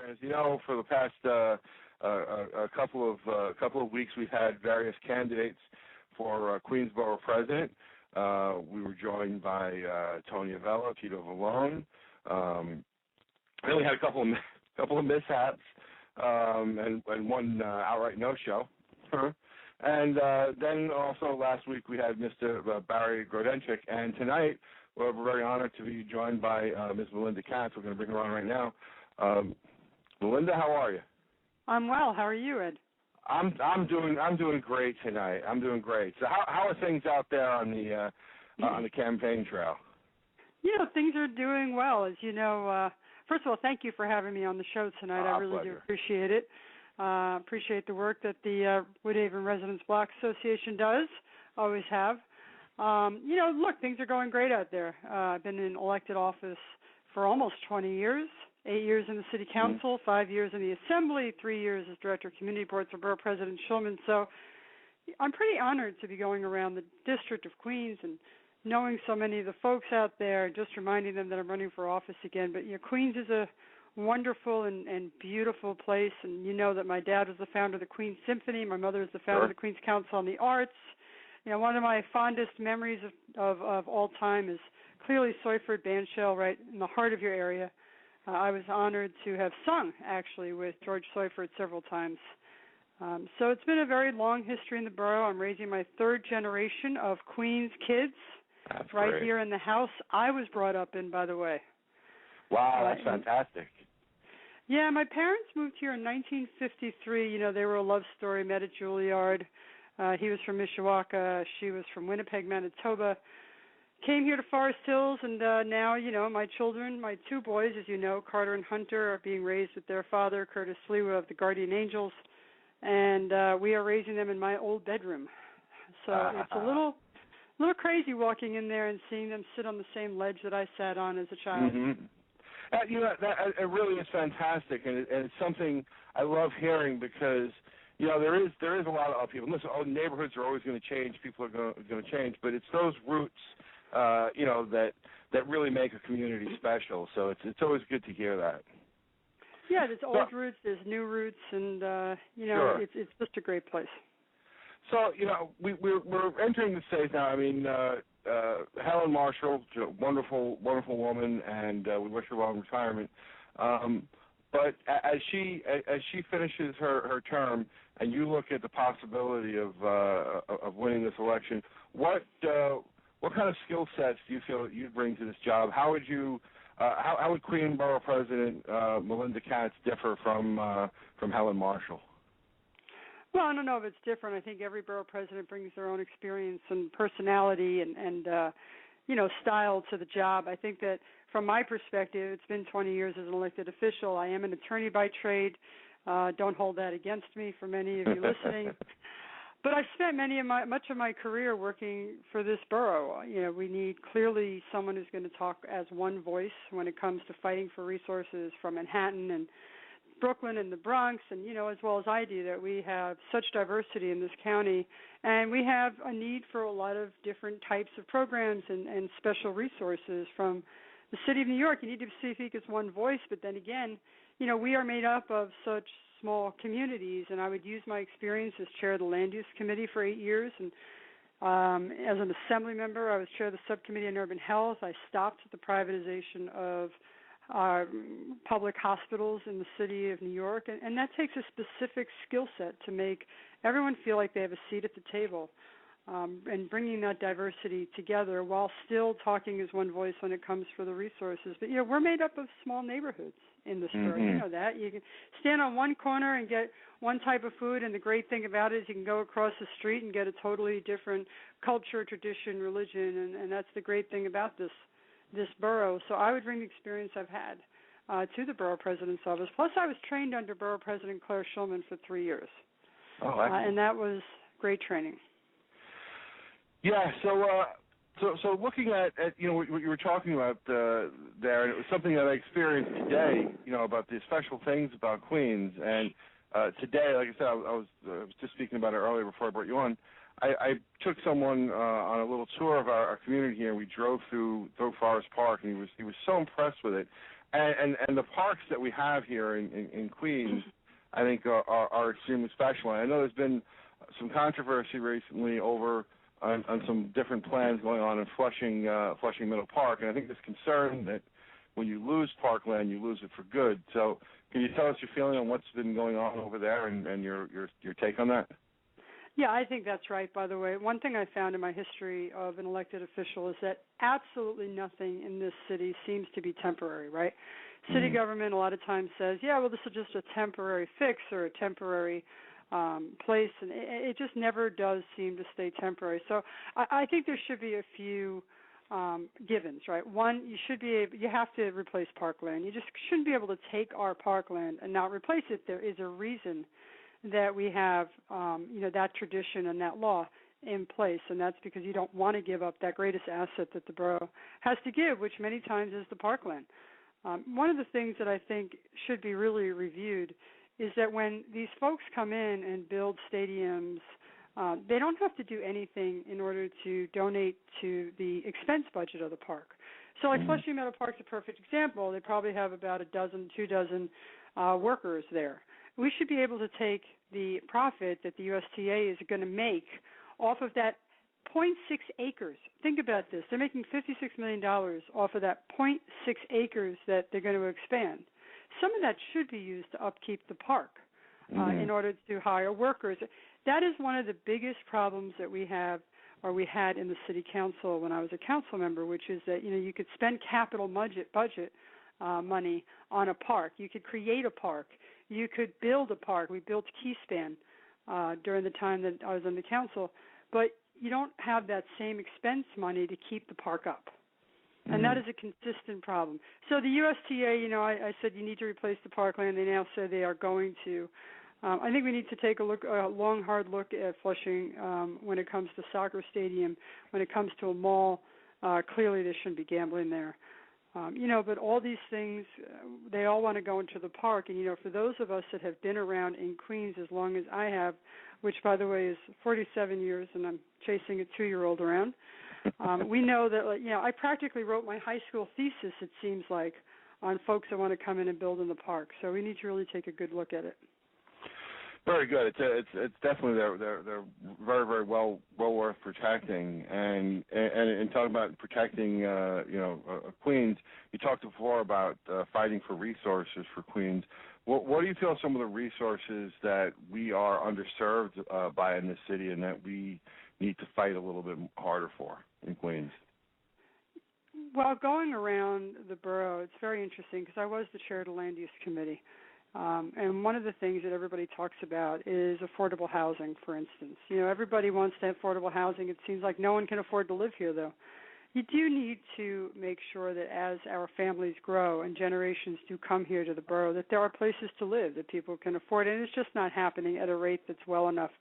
As you know, for the past a couple of weeks, we've had various candidates for Queensboro president. We were joined by Tony Avella, Tito Vallone. Then we had a couple of mishaps and one outright no-show. And then also last week we had Mr. Barry Grodenchik, and tonight we're very honored to be joined by Ms. Melinda Katz. We're going to bring her on right now. Melinda, how are you? I'm well. How are you, Ed? I'm doing great tonight. I'm doing great. So how are things out there on the campaign trail? You know, things are doing well. As you know, first of all, thank you for having me on the show tonight. I really do appreciate it. Appreciate the work that the Woodhaven Residents Block Association does. Always have. You know, look, things are going great out there. I've been in elected office for almost 20 years. 8 years in the City Council, 5 years in the Assembly, 3 years as Director of Community Boards for Borough President Shulman. So I'm pretty honored to be going around the District of Queens and knowing so many of the folks out there, just reminding them that I'm running for office again. But, you know, Queens is a wonderful and beautiful place, and you know that my dad was the founder of the Queens Symphony. My mother is the founder of the Queens Council on the Arts. You know, one of my fondest memories of all time is clearly Seufert Bandshell, right in the heart of your area. I was honored to have sung, actually, with George Seufert several times. So it's been a very long history in the borough. I'm raising my third generation of Queens kids. That's right great. Here in the house I was brought up in, by the way. Wow, that's fantastic. Yeah, my parents moved here in 1953. You know, they were a love story, met at Juilliard. He was from Mishawaka. She was from Winnipeg, Manitoba. Came here to Forest Hills, and now, you know, my children, my two boys, as you know, Carter and Hunter, are being raised with their father, Curtis Lewa of the Guardian Angels, and we are raising them in my old bedroom. So it's a little crazy walking in there and seeing them sit on the same ledge that I sat on as a child. Mm-hmm. You know, it really is fantastic, and it's something I love hearing because, you know, there is a lot of people. Listen, neighborhoods are always going to change. People are going to change, but it's those roots, you know, that really make a community special. So it's always good to hear that. Yeah, there's old roots, there's new roots, and you know, it's just a great place. So, you know, we're entering the stage now. I mean, Helen Marshall, wonderful woman, and we wish her well in retirement. But as she finishes her term, and you look at the possibility of winning this election, what kind of skill sets do you feel that you'd bring to this job? How would Queensboro President Melinda Katz differ from Helen Marshall? Well, I don't know if it's different. I think every borough president brings their own experience and personality and you know, style to the job. I think that from my perspective, it's been 20 years as an elected official. I am an attorney by trade. Don't hold that against me for many of you listening. But I've spent much of my career working for this borough. You know, we need clearly someone who's going to talk as one voice when it comes to fighting for resources from Manhattan and Brooklyn and the Bronx, and, you know, as well as I do, that we have such diversity in this county, and we have a need for a lot of different types of programs and special resources from the city of New York. You need to speak as one voice, but then again, you know, we are made up of such small communities, and I would use my experience as chair of the Land Use Committee for 8 years, and as an assembly member, I was chair of the subcommittee on urban health. I stopped the privatization of public hospitals in the city of New York, and that takes a specific skill set to make everyone feel like they have a seat at the table, and bringing that diversity together while still talking as one voice when it comes for the resources. But, you know, we're made up of small neighborhoods in this borough. You know that. You can stand on one corner and get one type of food, and the great thing about it is you can go across the street and get a totally different culture, tradition, religion, and that's the great thing about this borough. So I would bring the experience I've had to the borough president's office. Plus, I was trained under Borough President Claire Shulman for 3 years. Oh, and that was great training. Yeah, so looking at you know what you were talking about there, and it was something that I experienced today, you know, about the special things about Queens. And today, like I said, I was just speaking about it earlier before I brought you on. I took someone on a little tour of our community here, and we drove through Forest Park, and he was so impressed with it. And the parks that we have here in Queens, I think are extremely special. And I know there's been some controversy recently over on some different plans going on in Flushing Middle Park, and I think there's concern that when you lose parkland, you lose it for good. So can you tell us your feeling on what's been going on over there and your take on that? Yeah, I think that's right, by the way. One thing I found in my history of an elected official is that absolutely nothing in this city seems to be temporary, right? City government a lot of times says, yeah, well, this is just a temporary fix or a temporary place, and it just never does seem to stay temporary. So I think there should be a few givens, right? One, you have to replace parkland. You just shouldn't be able to take our parkland and not replace it. There is a reason that we have, that tradition and that law in place, and that's because you don't want to give up that greatest asset that the borough has to give, which many times is the parkland. One of the things that I think should be really reviewed is that when these folks come in and build stadiums, they don't have to do anything in order to donate to the expense budget of the park. So like Flushing Meadow Park's a perfect example. They probably have about 2 dozen workers there. We should be able to take the profit that the USTA is going to make off of that 0.6 acres. Think about this. They're making $56 million off of that 0.6 acres that they're going to expand. Some of that should be used to upkeep the park in order to hire workers. That is one of the biggest problems that we have or we had in the city council when I was a council member, which is that, you could spend capital budget money on a park. You could create a park. You could build a park. We built Keyspan during the time that I was on the council, but you don't have that same expense money to keep the park up. And that is a consistent problem. So the USTA, I said you need to replace the parkland. They now say they are going to. I think we need to take a long, hard look at Flushing when it comes to soccer stadium, when it comes to a mall. Clearly there shouldn't be gambling there. But all these things, they all want to go into the park. And, for those of us that have been around in Queens as long as I have, which, by the way, is 47 years, and I'm chasing a 2-year-old around, we know that, I practically wrote my high school thesis, it seems like, on folks that want to come in and build in the park. So we need to really take a good look at it. Very good. It's definitely they're very, very well worth protecting. And in talking about protecting Queens, you talked before about fighting for resources for Queens. What do you feel are some of the resources that we are underserved by in this city and that we need to fight a little bit harder for in Queens? Well, going around the borough, it's very interesting because I was the chair of the Land Use Committee. And one of the things that everybody talks about is affordable housing, for instance. Everybody wants to have affordable housing. It seems like no one can afford to live here, though. You do need to make sure that as our families grow and generations do come here to the borough, that there are places to live, that people can afford it. And it's just not happening at a rate that's well enough.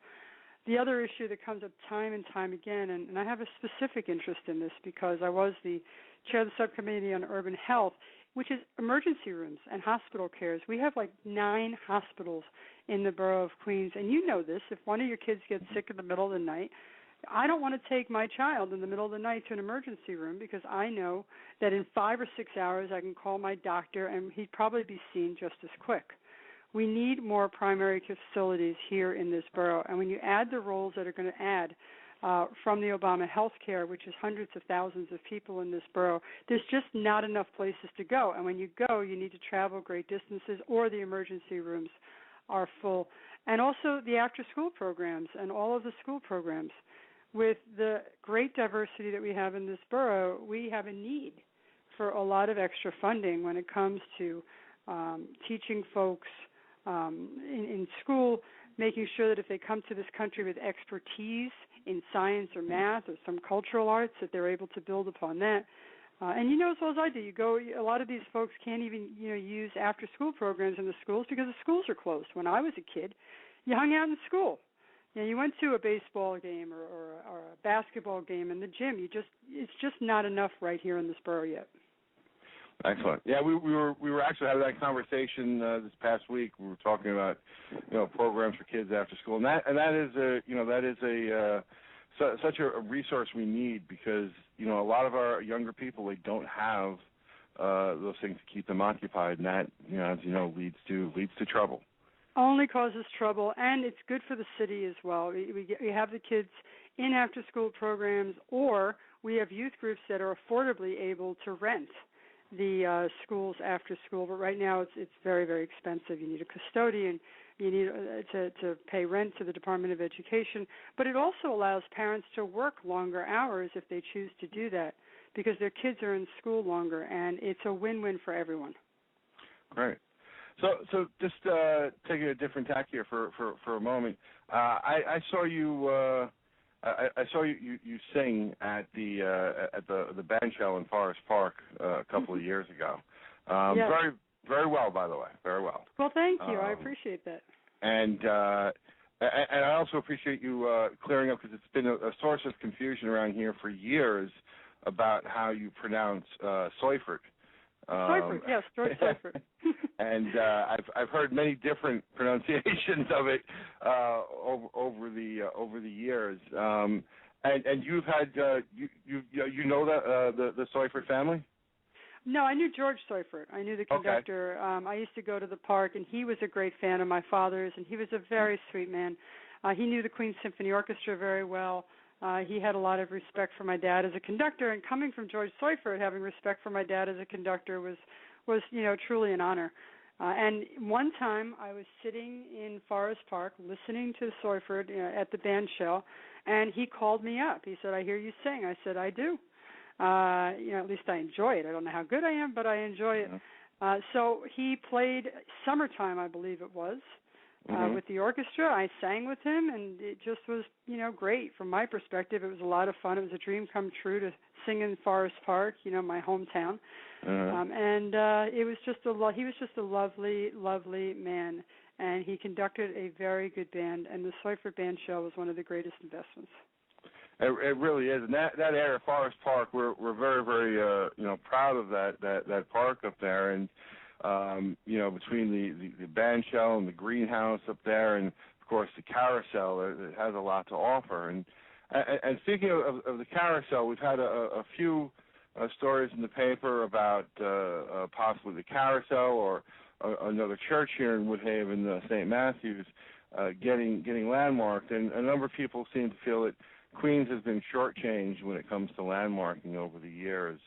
The other issue that comes up time and time again, and I have a specific interest in this because I was the chair of the subcommittee on urban health, which is emergency rooms and hospital cares. We have 9 hospitals in the borough of Queens, and you know this. If one of your kids gets sick in the middle of the night, I don't want to take my child in the middle of the night to an emergency room because I know that in 5 or 6 hours I can call my doctor and he'd probably be seen just as quick. We need more primary care facilities here in this borough, and when you add the roles that are going to add from the Obama health care, which is hundreds of thousands of people in this borough, there's just not enough places to go. And when you go, you need to travel great distances or the emergency rooms are full. And also the after-school programs and all of the school programs. With the great diversity that we have in this borough, we have a need for a lot of extra funding when it comes to teaching folks in school, making sure that if they come to this country with expertise in science or math or some cultural arts, that they're able to build upon that. And you know as well as I do, a lot of these folks can't even use after-school programs in the schools because the schools are closed. When I was a kid, you hung out in school. You went to a baseball game or a basketball game in the gym. It's just not enough right here in this borough yet. Excellent. Yeah, we were actually having that conversation this past week. We were talking about programs for kids after school, and that is such a resource we need because a lot of our younger people, they don't have those things to keep them occupied, and that, as you know, leads to trouble. Only causes trouble, and it's good for the city as well. We have the kids in after-school programs, or we have youth groups that are affordably able to rent the schools after school. But right now, it's very, very expensive. You need a custodian. You need to pay rent to the Department of Education. But it also allows parents to work longer hours if they choose to do that, because their kids are in school longer, and it's a win-win for everyone. Great. So just taking a different tack here for a moment. I saw you. I saw you sing at the band shell in Forest Park a couple of years ago. Yes. Very, very well, by the way. Very well. Well, thank you. I appreciate that. And I also appreciate you clearing up, because it's been a source of confusion around here for years about how you pronounce Seufert. Seufert, yes, George Seufert. And I've heard many different pronunciations of it over the years. And you've had you know the Seufert family? No, I knew George Seufert. I knew the conductor. Okay. I used to go to the park, and he was a great fan of my father's, and he was a very sweet man. He knew the Queen's Symphony Orchestra very well. He had a lot of respect for my dad as a conductor, and coming from George Seufert, having respect for my dad as a conductor was truly an honor. And one time I was sitting in Forest Park listening to Seufert at the band shell, and he called me up. He said, "I hear you sing." I said, "I do. At least I enjoy it. I don't know how good I am, but I enjoy it." So he played Summertime, I believe it was. With the orchestra. I sang with him, and it just was, great. From my perspective, it was a lot of fun. It was a dream come true to sing in Forest Park, my hometown. And it was he was just a lovely, lovely man, and he conducted a very good band, and the Seufert Band Show was one of the greatest investments. It really is, and that area, Forest Park, we're very, very proud of that park up there, and between the band shell and the greenhouse up there, and of course the carousel, it has a lot to offer. And speaking of the carousel, we've had a few stories in the paper about possibly the carousel or another church here in Woodhaven, St. Matthew's, getting landmarked, and a number of people seem to feel that Queens has been shortchanged when it comes to landmarking over the years.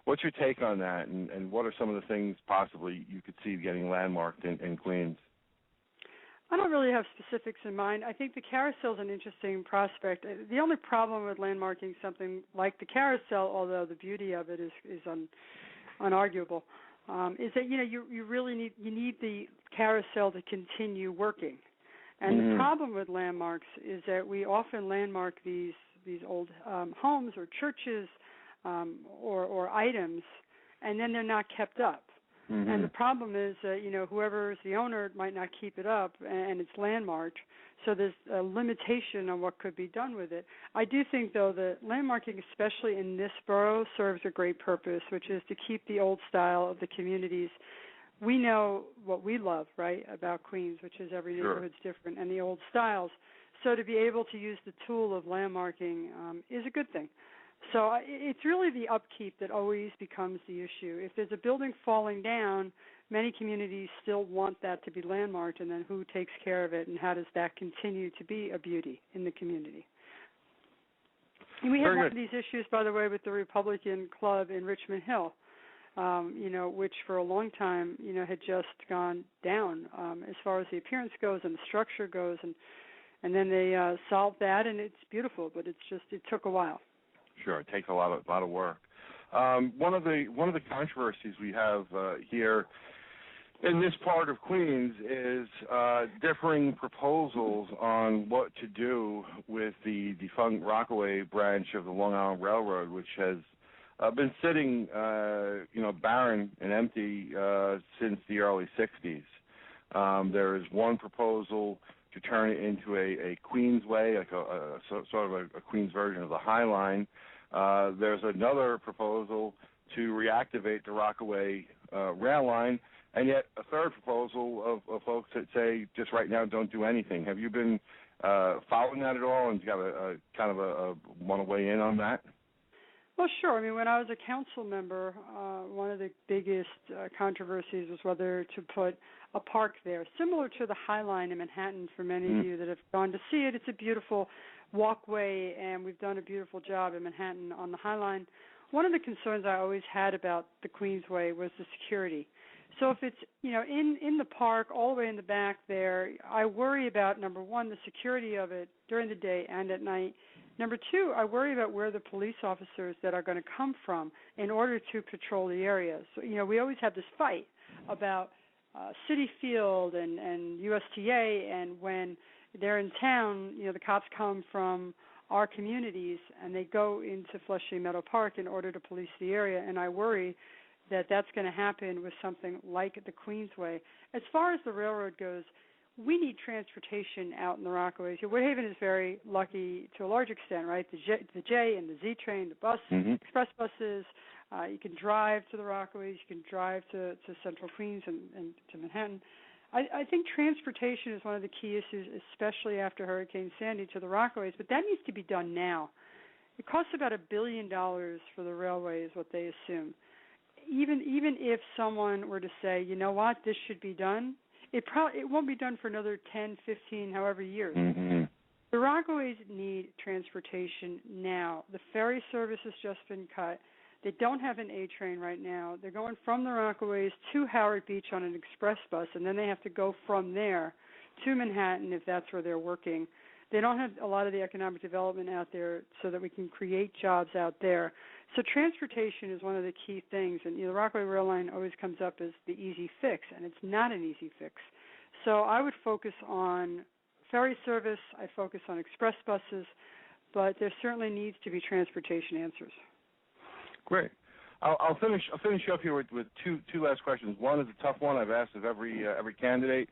What's your take on that, and what are some of the things possibly you could see getting landmarked in Queens? I don't really have specifics in mind. I think the carousel is an interesting prospect. The only problem with landmarking something like the carousel, although the beauty of it is unarguable, is that you really need the carousel to continue working. And the problem with landmarks is that we often landmark these old homes or churches or items, and then they're not kept up. And the problem is that, whoever is the owner might not keep it up, and it's landmarked, so there's a limitation on what could be done with it. I do think, though, that landmarking, especially in this borough, serves a great purpose, which is to keep the old style of the communities. We know what we love, right, about Queens, which is every neighborhood's different, and the old styles. So to be able to use the tool of landmarking is a good thing. So it's really the upkeep that always becomes the issue. If there's a building falling down, many communities still want that to be landmarked, and then who takes care of it, and how does that continue to be a beauty in the community? And we have one of these issues, by the way, with the Republican Club in Richmond Hill. Which for a long time, had just gone down as far as the appearance goes and the structure goes, and then they solved that, and it's beautiful, but it took a while. Sure, it takes a lot of work. One of the controversies we have here in this part of Queens is differing proposals on what to do with the defunct Rockaway branch of the Long Island Railroad, which has been sitting, barren and empty since the early 60s. There is one proposal to turn it into a Queensway, like sort of a Queens version of the High Line. There's another proposal to reactivate the Rockaway rail line, and yet a third proposal of folks that say just right now don't do anything. Have you been following that at all, and got a kind of want to weigh in on that? Well, sure. I mean, when I was a council member, one of the biggest controversies was whether to put a park there, similar to the High Line in Manhattan. For many of you that have gone to see it, it's a beautiful walkway, and we've done a beautiful job in Manhattan on the High Line. One of the concerns I always had about the Queensway was the security. So if it's, in the park, all the way in the back there, I worry about, number one, the security of it during the day and at night. Number two, I worry about where the police officers that are going to come from in order to patrol the area. So, we always have this fight about Citi Field and USTA, and when they're in town, the cops come from our communities and they go into Flushing Meadow Park in order to police the area, and I worry that that's going to happen with something like the Queensway. As far as the railroad goes, we need transportation out in the Rockaways. Woodhaven is very lucky to a large extent, right? The J and the Z train, the bus, express buses. You can drive to the Rockaways. You can drive to Central Queens and to Manhattan. I think transportation is one of the key issues, especially after Hurricane Sandy, to the Rockaways, but that needs to be done now. It costs about $1 billion for the railway is what they assume. Even if someone were to say, you know what, this should be done, it won't be done for another 10, 15, however years. The Rockaways need transportation now. The ferry service has just been cut. They don't have an A train right now. They're going from the Rockaways to Howard Beach on an express bus, and then they have to go from there to Manhattan if that's where they're working. They don't have a lot of the economic development out there so that we can create jobs out there. So transportation is one of the key things, and the Rockaway Rail Line always comes up as the easy fix, and it's not an easy fix. So I would focus on ferry service. I focus on express buses, but there certainly needs to be transportation answers. Great. I'll finish you up here with two last questions. One is a tough one. I've asked of every candidate.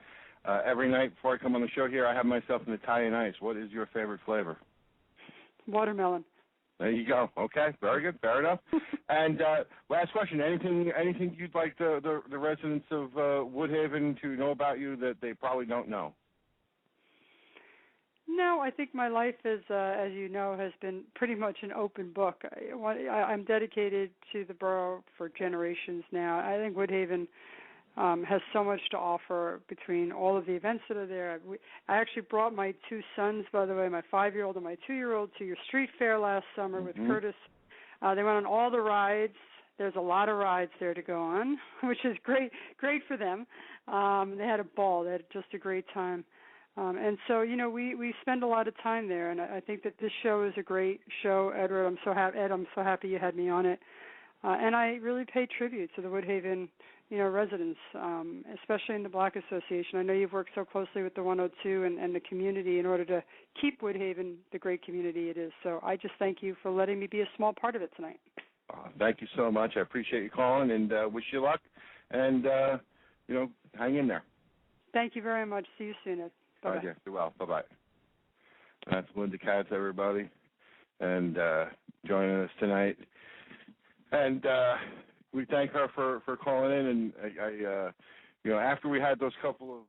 Every night before I come on the show here, I have myself an Italian ice. What is your favorite flavor? Watermelon. There you go. Okay, very good. Fair enough. And last question: anything you'd like the residents of Woodhaven to know about you that they probably don't know? No, I think my life is, as you know, has been pretty much an open book. I'm dedicated to the borough for generations now. I think Woodhaven has so much to offer between all of the events that are there. I actually brought my two sons, by the way, my 5-year-old and my 2-year-old, to your street fair last summer with Curtis. They went on all the rides. There's a lot of rides there to go on, which is great for them. They had a ball. They had just a great time. And so, we spend a lot of time there, and I think that this show is a great show, Edward. I'm so happy you had me on it. And I really pay tribute to the Woodhaven residents, especially in the Black Association. I know you've worked so closely with the 102 and the community in order to keep Woodhaven the great community it is. So I just thank you for letting me be a small part of it tonight. Thank you so much. I appreciate you calling and wish you luck. And, hang in there. Thank you very much. See you soon, Ed. Bye-bye. All right, yeah, well, bye-bye. That's Melinda Katz, everybody, and joining us tonight. And we thank her for calling in, and I after we had those couple of